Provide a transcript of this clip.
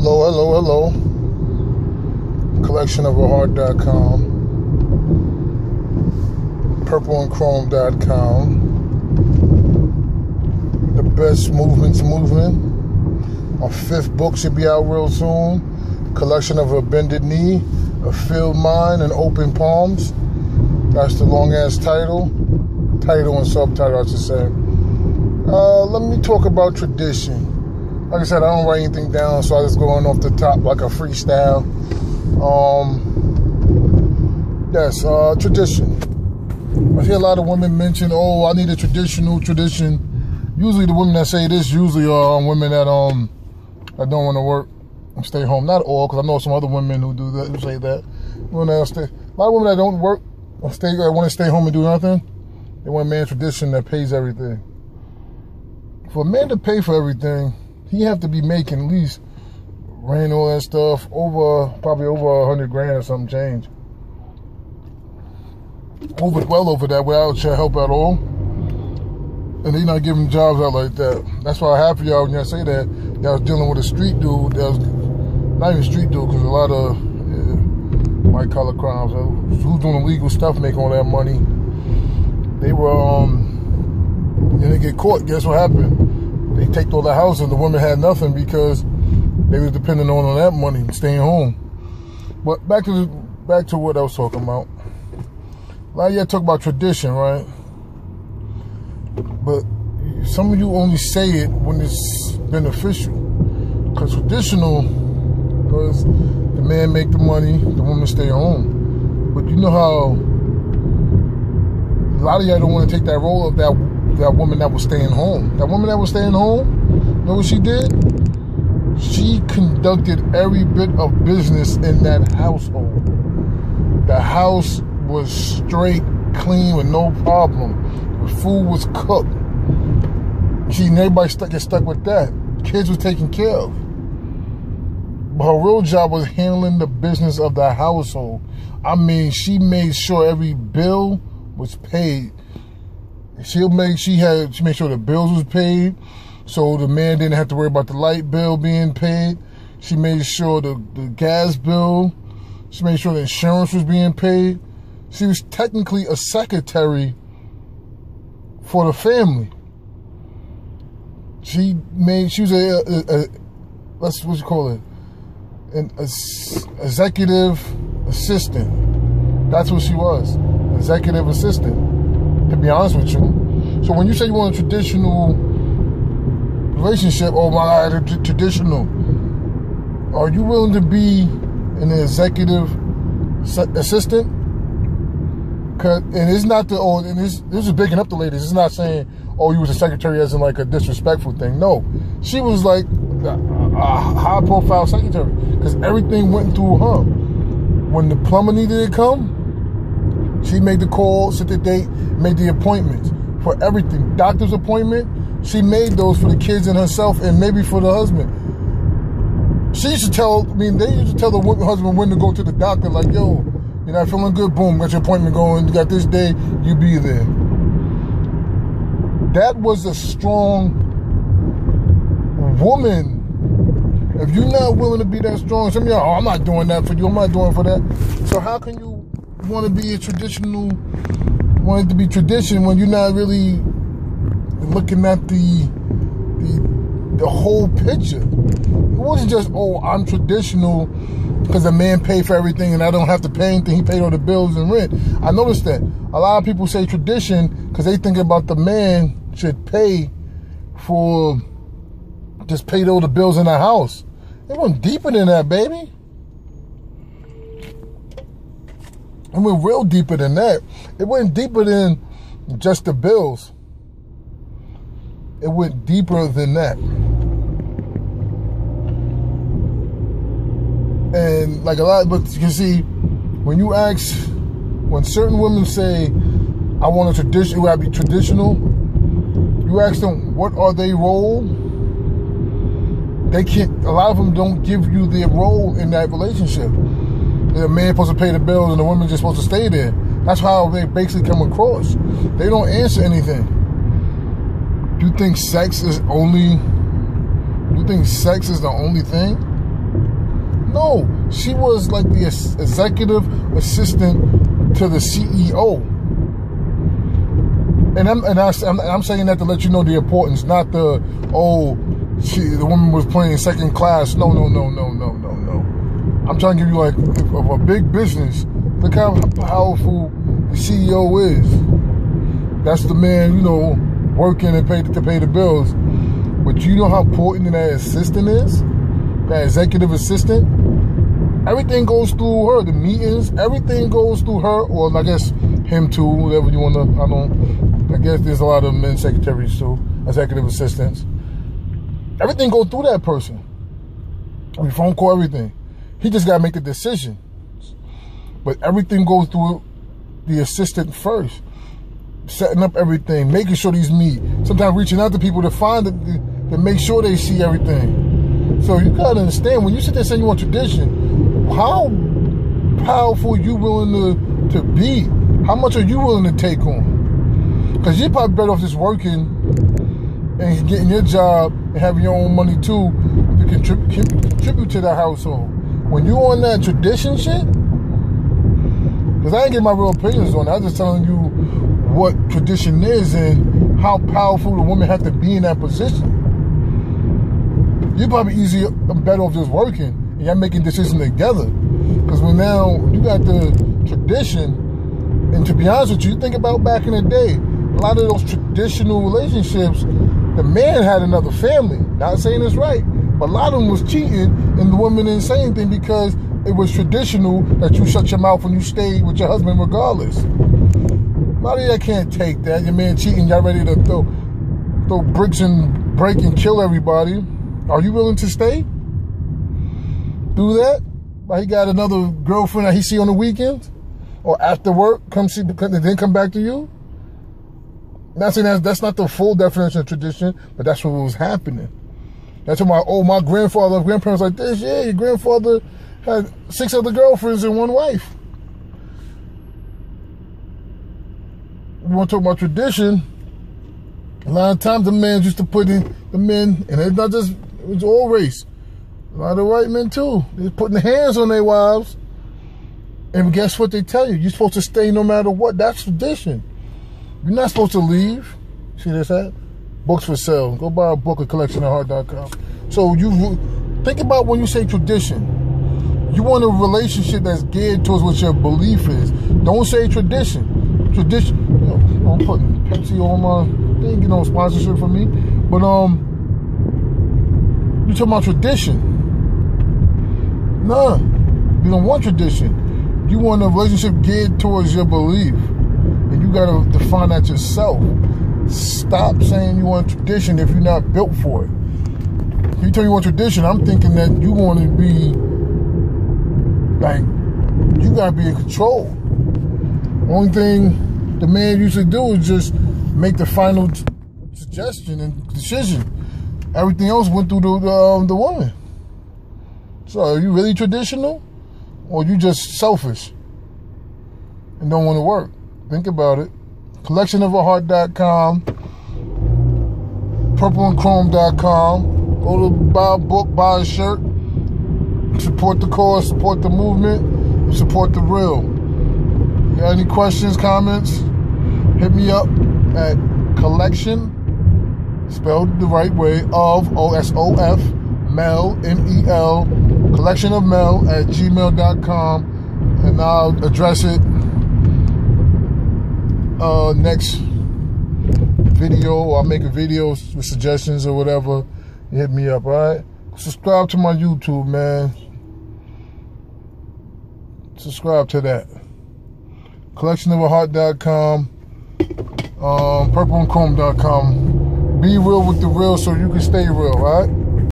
Hello, hello, hello. Collectionoftheheart.com, purpleandchrome.com. The best movements moving. My 5th book should be out real soon. Collection of a bended knee, a filled mind, and open palms. That's the long ass title and subtitle, I should say. Let me talk about tradition. Like I said, I don't write anything down, so I just go on off the top like a freestyle. Tradition. I hear a lot of women mention, "Oh, I need a tradition." Usually, the women that say this usually are women that don't want to work and stay home. Not all, because I know some other women who do that, who say that. A lot of women that don't work that want to stay home and do nothing. They want a man tradition that pays everything. For a man to pay for everything, he have to be making at least rent, all that stuff, probably over 100 grand or something change. Well over that without your help at all. And they not giving jobs out like that. That's why half of y'all, when y'all say that, y'all was dealing with a street dude. That was not even street dude, because a lot of white collar crimes, who's doing illegal stuff, making all that money. They were, and they get caught. Guess what happened? They take all the house, and the women had nothing because they was depending on that money, staying home. But back to what I was talking about. A lot of y'all talk about tradition, right? But some of you only say it when it's beneficial. Because traditional was the man make the money, the woman stay home. But you know how a lot of y'all don't want to take that role of that woman that was staying home. That woman that was staying home, you know what she did? She conducted every bit of business in that household. The house was straight, clean, with no problem. The food was cooked. Everybody get stuck with that. Kids was taken care of. But her real job was handling the business of the household. I mean, she made sure every bill was paid. She made sure the bills was paid, so the man didn't have to worry about the light bill being paid. She made sure the gas bill. She made sure the insurance was being paid. She was technically a secretary for the family. She was an executive assistant. That's what she was, executive assistant, to be honest with you. So when you say you want a traditional relationship, oh my God, traditional, are you willing to be an executive assistant? And it's not this is bigging up the ladies. It's not saying, oh, you was a secretary as in like a disrespectful thing. No, she was like a high profile secretary because everything went through her. When the plumber needed to come, she made the call, set the date, made the appointments for everything. Doctor's appointment, she made those for the kids and herself and maybe for the husband. They used to tell the husband when to go to the doctor, like, yo, you're not feeling good, boom, got your appointment going, you got this day, you be there. That was a strong woman. If you're not willing to be that strong, some of y'all, oh, I'm not doing that for you, I'm not doing it for that. So how can you want to be want it to be tradition when you're not really looking at the whole picture? It wasn't just, oh, I'm traditional because the man paid for everything and I don't have to pay anything. He paid all the bills and rent. I noticed that a lot of people say tradition because they think about the man should pay for, just paid all the bills in the house. It went deeper than that, baby. It went real deeper than that. It went deeper than just the bills. It went deeper than that. And like but you see, when certain women say, I want a tradition, it would be traditional, you ask them, what are their role? A lot of them don't give you their role in that relationship. The man supposed to pay the bills and the woman just supposed to stay there. That's how they basically come across. They don't answer anything. You think sex is the only thing? No, she was like the executive assistant to the CEO. And I'm saying that to let you know the importance, not the the woman was playing second class. No. I'm trying to give you like of a big business. Look how powerful the CEO is. That's the man, you know, working and to pay the bills. But you know how important that assistant is? That executive assistant? Everything goes through her. The meetings, everything goes through her, or I guess him too, whatever you want to, I guess there's a lot of men secretaries too, executive assistants. Everything goes through that person. I mean, phone call, everything. He just got to make the decision. But everything goes through the assistant first. Setting up everything, making sure these meet. Sometimes reaching out to people to find it, to make sure they see everything. So you got to understand, when you sit there saying you want tradition, how powerful are you willing to be? How much are you willing to take on? Because you're probably better off just working and getting your job and having your own money too to contribute to the household. When you on that tradition shit, because I ain't getting my real opinions on it, I'm just telling you what tradition is and how powerful the woman has to be in that position. You're probably easier, better off just working and y'all making decisions together. Because when now you got the tradition, and to be honest with you, think about back in the day, a lot of those traditional relationships, the man had another family. Not saying it's right, but a lot of them was cheating and the woman didn't say anything because it was traditional that you shut your mouth when you stayed with your husband regardless. A lot of y'all can't take that. Your man cheating, y'all ready to throw bricks and break and kill everybody. Are you willing to stay? Do that? Like he got another girlfriend that he see on the weekends? Or after work, come see, and then come back to you? Not saying that's not the full definition of tradition, but that's what was happening. That's what my grandparents like this. Yeah, your grandfather had 6 other girlfriends and 1 wife. We want to talk about tradition. A lot of times the men used to put in the men, and it's not just, it's all race. A lot of white men too. They're putting hands on their wives. And guess what they tell you? You're supposed to stay no matter what. That's tradition. You're not supposed to leave. See this ad? Books for sale. Go buy a book at collectionofheart.com. So you think about when you say tradition. You want a relationship that's geared towards what your belief is. Don't say tradition. Tradition. You know, I'm putting Pepsi on my. They ain't get no sponsorship from me. But you talking about tradition? Nah, you don't want tradition. You want a relationship geared towards your belief, and you gotta define that yourself. Stop saying you want tradition if you're not built for it. If you tell me you want tradition, I'm thinking that you want to be like, you gotta be in control. Only thing the man usually do is just make the final suggestion and decision. Everything else went through the woman. So are you really traditional? Or you just selfish and don't want to work? Think about it. Collectionofheart.com, purpleandchrome.com. Go to buy a book, buy a shirt. Support the cause, support the movement, and support the real. Got any questions, comments? Hit me up at collection, spelled the right way, of O-S-O-F, Mel, M-E-L, collectionofmel@gmail.com, and I'll address it next video, or I'll make a video with suggestions or whatever. Hit me up, alright? Subscribe to my YouTube, man. Subscribe to that. Collectionofheart.com, purpleandchrome.com. Be real with the real so you can stay real, alright?